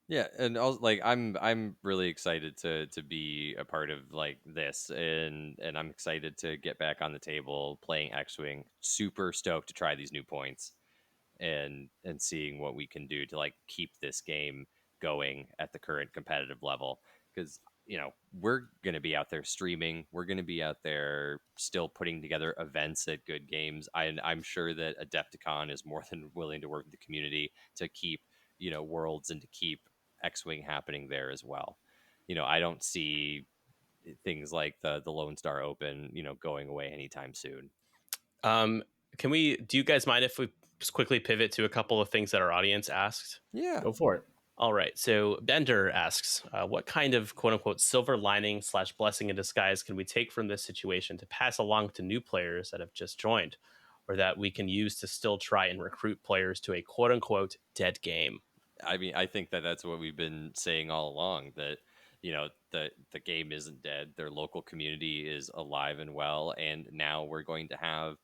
Yeah, and also, like I'm really excited to be a part of like this, and I'm excited to get back on the table playing X-Wing. Super stoked to try these new points and seeing what we can do to like keep this game going at the current competitive level, because we're going to be out there streaming, we're going to be out there still putting together events at Good Games. I'm sure that Adepticon is more than willing to work with the community to keep worlds and to keep X-Wing happening there as well. I don't see things like the Lone Star Open going away anytime soon. Do you guys mind if we just quickly pivot to a couple of things that our audience asked? Yeah, Go for it. All right. So Bender asks, what kind of quote unquote silver lining / blessing in disguise can we take from this situation to pass along to new players that have just joined, or that we can use to still try and recruit players to a quote unquote dead game? I mean, I think that that's what we've been saying all along, that the game isn't dead. Their local community is alive and well, and now we're going to have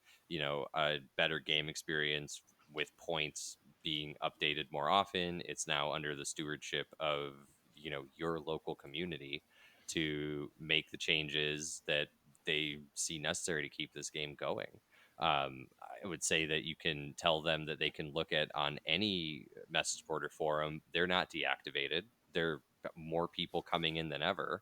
a better game experience with points being updated more often. It's now under the stewardship of your local community to make the changes that they see necessary to keep this game going. I would say that you can tell them that they can look at on any message board or forum. They're not deactivated. There are more people coming in than ever.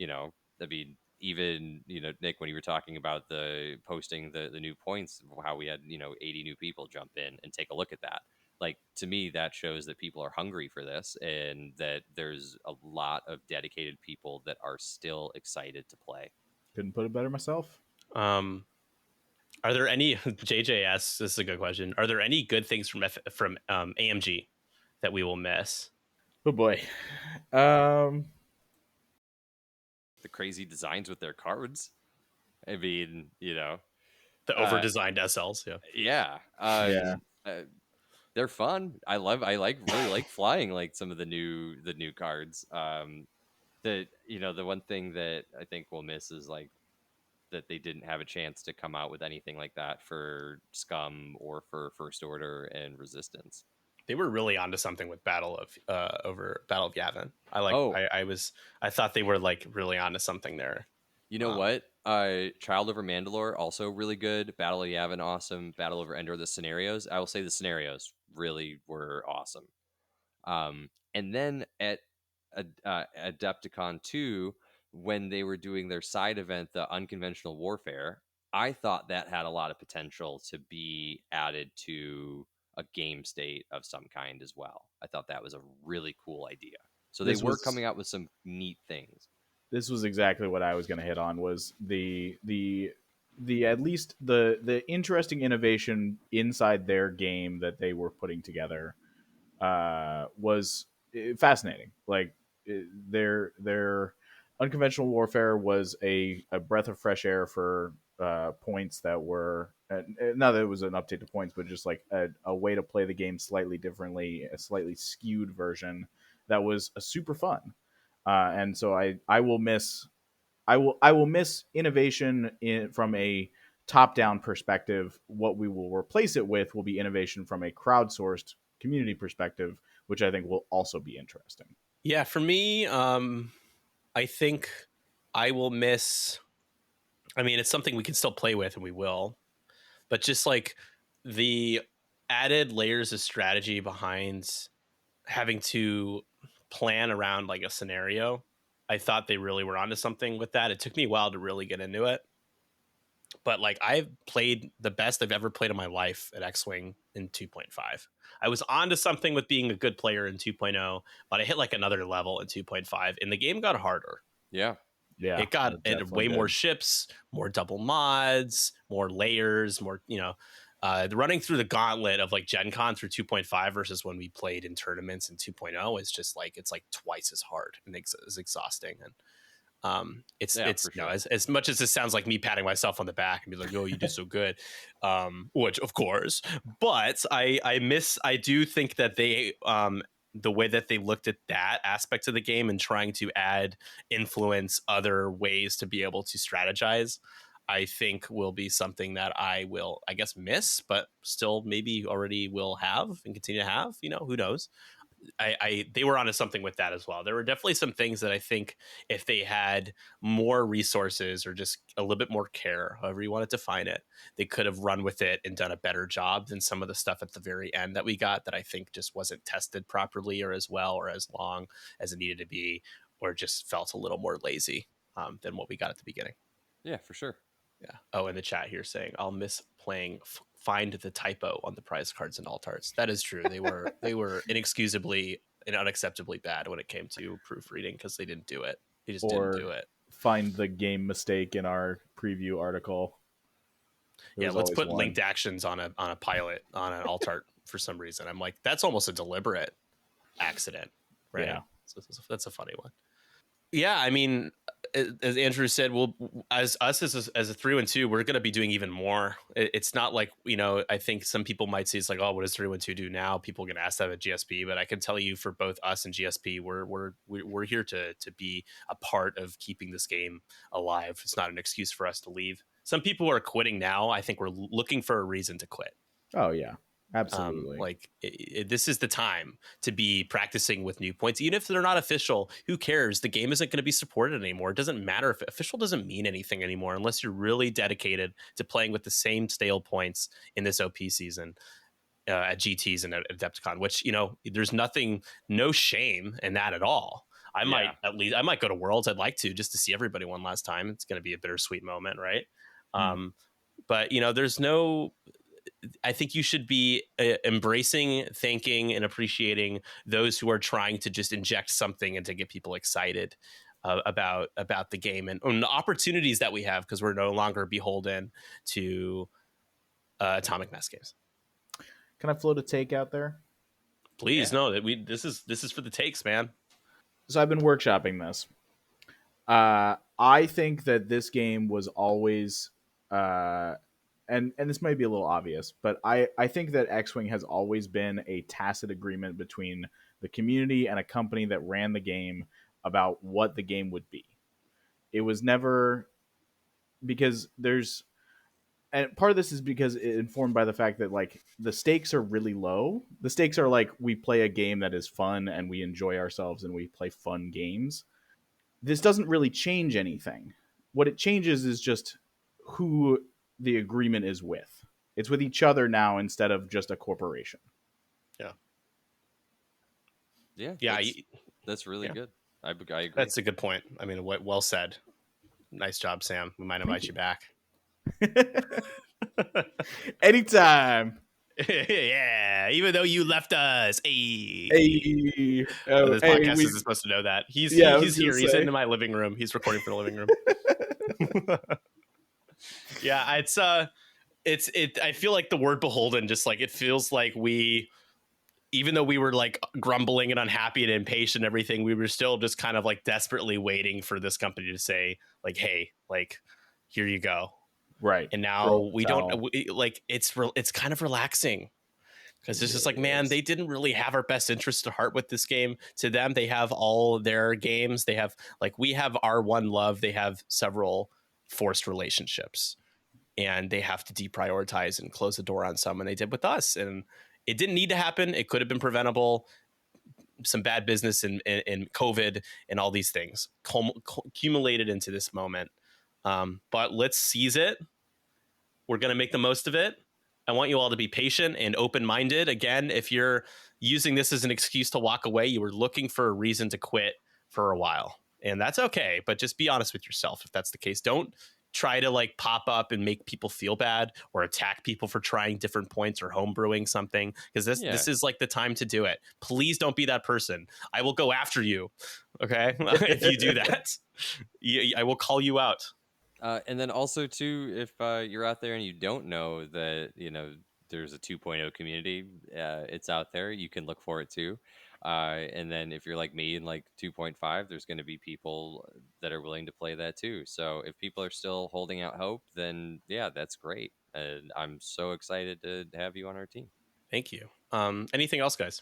I mean, even Nick, when you were talking about the posting the new points, how we had 80 new people jump in and take a look at that. Like, to me, that shows that people are hungry for this, and that there's a lot of dedicated people that are still excited to play. Couldn't put it better myself. Are there any JJ asks, this is a good question, are there any good things from AMG that we will miss? Oh boy. The crazy designs with their cards. I mean, the over designed SLs. Yeah. They're fun. I really like flying like some of the new cards. The one thing that I think we'll miss is like that they didn't have a chance to come out with anything like that for Scum or for First Order and Resistance. They were really onto something with Battle of Yavin. Oh, I thought they were like really onto something there. you know what? Child over Mandalore also really good. Battle of Yavin awesome. Battle over Endor, the scenarios. I will say the scenarios really were awesome. And then at Adepticon 2, when they were doing their side event, the Unconventional Warfare, I thought that had a lot of potential to be added to a game state of some kind as well. I thought that was a really cool idea. So they were coming out with some neat things. This was exactly what I was going to hit on, was the at least the interesting innovation inside their game that they were putting together was fascinating. Like their unconventional warfare was a breath of fresh air for points that were not that it was an update to points, but just like a way to play the game slightly differently, a slightly skewed version that was super fun. And so I will miss I will miss innovation from a top down perspective. What we will replace it with will be innovation from a crowdsourced community perspective, which I think will also be interesting. Yeah, for me, I think I will miss. I mean, it's something we can still play with, and we will, but just like the added layers of strategy behind having to plan around like a scenario. I thought they really were onto something with that. It took me a while to really get into it, but like I've played the best I've ever played in my life at X-Wing in 2.5. I was onto something with being a good player in 2.0, but I hit like another level in 2.5 and the game got harder. Yeah. Yeah, It had way more ships, more double mods, more layers, more, running through the gauntlet of like Gen Con through 2.5 versus when we played in tournaments in 2.0 is just like, it's like twice as hard and it's exhausting. And it's sure. as much as this sounds like me patting myself on the back and be like, oh, you did so good, which of course, but I do think that they the way that they looked at that aspect of the game and trying to add influence other ways to be able to strategize, I think will be something that I will, I guess, miss, but still maybe already will have and continue to have, who knows. They were onto something with that as well. There were definitely some things that I think if they had more resources or just a little bit more care, however you want to define it, they could have run with it and done a better job than some of the stuff at the very end that we got that I think just wasn't tested properly or as well or as long as it needed to be, or just felt a little more lazy than what we got at the beginning. Yeah, for sure. Yeah. Oh, in the chat here saying I'll miss playing find the typo on the prize cards and alt arts. That is true. They were inexcusably and unacceptably bad when it came to proofreading because they didn't do it. They just didn't do it. Find the game mistake in our preview article. Yeah, let's put linked actions on a pilot on an alt art for some reason. I'm like, that's almost a deliberate accident, right? Yeah. So that's a funny one. Yeah, I mean, as Andrew said, we'll as a 3-1-2, we're going to be doing even more. It's not like, I think some people might say it's like, oh, what does 3-1-2 do now? People are going to ask that at GSP, but I can tell you for both us and GSP, we're here to be a part of keeping this game alive. It's not an excuse for us to leave. Some people are quitting now. I think we're looking for a reason to quit. Oh yeah. Absolutely. This is the time to be practicing with new points, even if they're not official. Who cares? The game isn't going to be supported anymore. It doesn't matter if official doesn't mean anything anymore unless you're really dedicated to playing with the same stale points in this OP season at GTs and at Adepticon. Which there's no shame in that at all. I might go to Worlds. I'd like to just to see everybody one last time. It's going to be a bittersweet moment, right? But there's no. I think you should be embracing, thanking, and appreciating those who are trying to just inject something and to get people excited about the game and the opportunities that we have because we're no longer beholden to Atomic Mass Games. Can I float a take out there? Please, no. This is for the takes, man. So I've been workshopping this. I think that this game was always and this might be a little obvious, but I think that X-Wing has always been a tacit agreement between the community and a company that ran the game about what the game would be. It was never, because there's, and part of this is because it informed by the fact that like the stakes are really low. The stakes are like we play a game that is fun and we enjoy ourselves and we play fun games. This doesn't really change anything. What it changes is just who the agreement is with. It's with each other now instead of just a corporation. Yeah, that's really good. I agree. That's a good point. I mean, well said. Nice job, Sam. We might invite you back. Anytime. Yeah, even though you left us. Hey. Hey. This podcast isn't supposed to know that. He's here. He's in my living room. He's recording for the living room. Yeah, it's I feel like the word beholden, just like it feels like we, even though we were like grumbling and unhappy and impatient and everything, we were still just kind of like desperately waiting for this company to say like, hey, like, here you go. Right. And now we don't like, it's kind of relaxing because it's just like, man, they didn't really have our best interest at heart with this game. To them, they have all their games. They have like, we have our one love. They have several forced relationships and they have to deprioritize and close the door on some, and they did with us. And it didn't need to happen. It could have been preventable. Some bad business and COVID and all these things accumulated into this moment. But let's seize it. We're going to make the most of it. I want you all to be patient and open-minded. Again, if you're using this as an excuse to walk away, you were looking for a reason to quit for a while. And that's okay. But just be honest with yourself if that's the case. Don't try to like pop up and make people feel bad or attack people for trying different points or homebrewing something, because this is like the time to do it. Please don't be that person. I will go after you. Okay. If you do that, I will call you out. And then also too, if you're out there and you don't know that, there's a 2.0 community, it's out there. You can look for it too. And then if you're like me and like 2.5, there's going to be people that are willing to play that too. So if people are still holding out hope, then yeah, that's great. And I'm so excited to have you on our team. Thank you. Anything else, guys?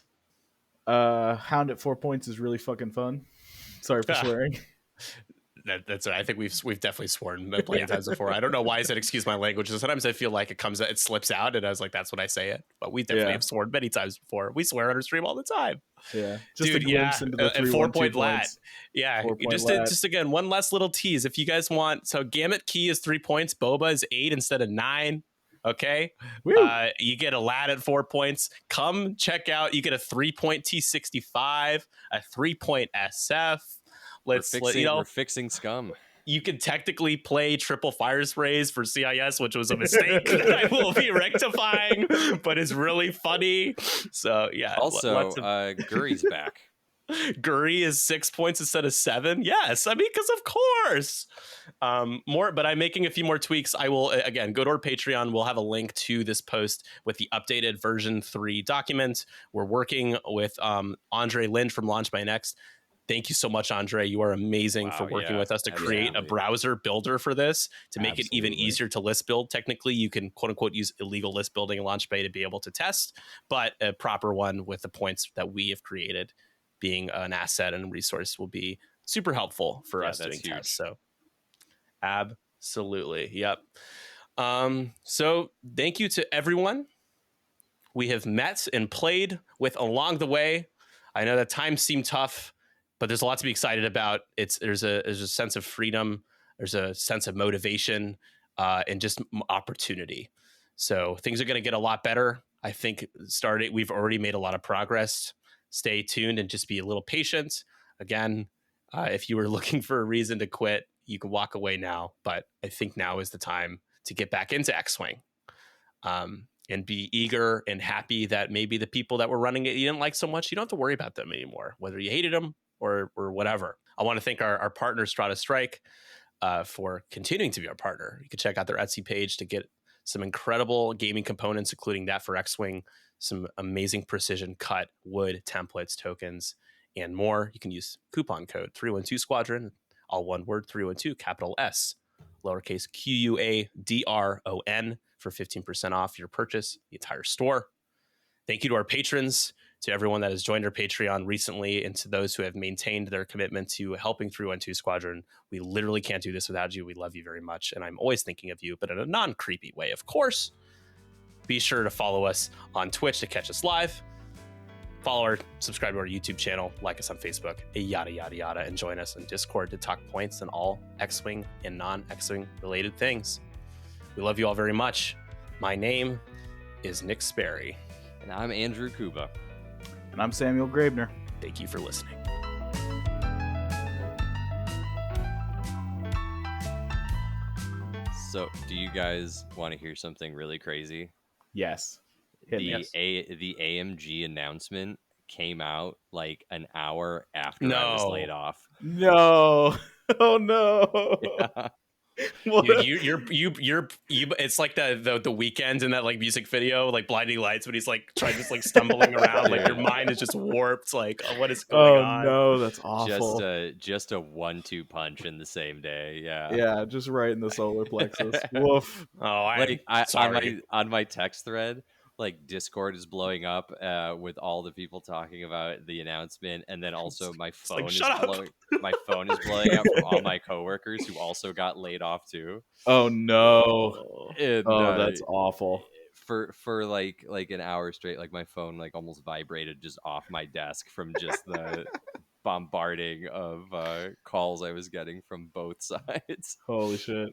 Hound at 4 points is really fucking fun. Sorry for swearing. That's it. I think we've definitely sworn plenty of times before. I don't know why I said excuse my language. Sometimes I feel like it slips out, and I was like, that's what I say it. But we definitely have sworn many times before. We swear on our stream all the time. Yeah, just dude, a glimpse into the 4-point lat. Yeah, just again, one last little tease. If you guys want, so Gamut Key is 3 points. Boba is 8 instead of 9. Okay, you get a lat at 4 points. Come check out. You get a 3-point T65, a 3-point SF. We're fixing scum. You can technically play triple fire sprays for CIS, which was a mistake that I will be rectifying, but it's really funny. So yeah. Also, Guri's back. Guri is 6 points instead of 7. Yes, I mean, because of course. But I'm making a few more tweaks. I will again go to our Patreon. We'll have a link to this post with the updated version 3 document. We're working with Andre Lind from Launch by Next. Thank you so much, Andre. You are amazing for working with us to create a browser builder for this, to make it even easier to list build. Technically, you can quote unquote use illegal list building in Launchbay to be able to test, but a proper one with the points that we have created being an asset and resource will be super helpful for us doing tests. So absolutely. Yep. So thank you to everyone we have met and played with along the way. I know that times seem tough, but there's a lot to be excited about. There's a sense of freedom. There's a sense of motivation and just opportunity. So things are going to get a lot better. I think we've already made a lot of progress. Stay tuned and just be a little patient. Again, if you were looking for a reason to quit, you can walk away now. But I think now is the time to get back into X-Wing and be eager and happy that maybe the people that were running it you didn't like so much, you don't have to worry about them anymore, whether you hated them or whatever. I want to thank our partner, Strata Strike, for continuing to be our partner. You can check out their Etsy page to get some incredible gaming components, including that for X-Wing, some amazing precision cut wood templates, tokens, and more. You can use coupon code 312 Squadron, all one word, 312, capital S, lowercase QUADRON, for 15% off your purchase, the entire store. Thank you to our patrons, to everyone that has joined our Patreon recently, and to those who have maintained their commitment to helping 312 Squadron. We literally can't do this without you. We love you very much, and I'm always thinking of you, but in a non-creepy way, of course. Be sure to follow us on Twitch to catch us live. Follow or subscribe to our YouTube channel, like us on Facebook, yada, yada, yada, and join us in Discord to talk points and all X-Wing and non-X-Wing related things. We love you all very much. My name is Nick Sperry. And I'm Andrew Kouba. And I'm Samuel Graebner. Thank you for listening. So, do you guys want to hear something really crazy? Yes. The AMG announcement came out like an hour after I was laid off. No. Oh no. Yeah. Dude, you're it's like the weekend in that like music video, like Blinding Lights, when he's like trying just like stumbling around, like your mind is just warped, like what is going on? No, that's awful. Just a 1-2 punch in the same day. Yeah, just right in the solar plexus. Woof. On my text thread, like Discord is blowing up with all the people talking about the announcement, and then also my phone my phone is blowing up from all my coworkers who also got laid off too. Oh no. And, that's awful. For like an hour straight, like my phone like almost vibrated just off my desk from just the bombarding of calls I was getting from both sides. Holy shit.